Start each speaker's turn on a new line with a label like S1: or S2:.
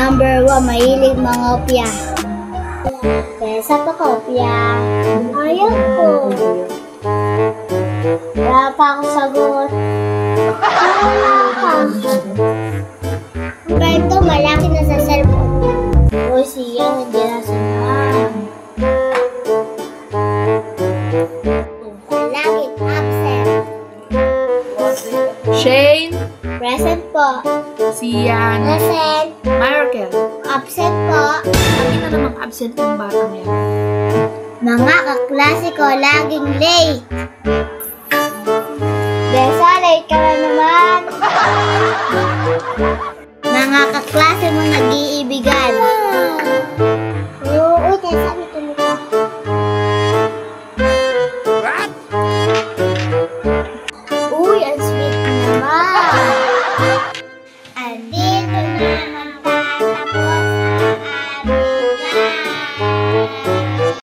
S1: Number 1, mahilig mga opya. Kesa pa kopya. Ayaw ko. Wala pa ako sagot. Wala ka. Pero malaki na sa cellphone. O siya, hindi na sanahan. Palaging absent.
S2: Shane.
S1: Present po.
S2: Sian.
S1: Present.
S2: Michael.
S1: Absent po.
S2: Lagi na namang absent ng batang yan.
S1: Mga kaklase ko, laging late. Desa, late ka na naman. Mga kaklase mo nag-iibigan.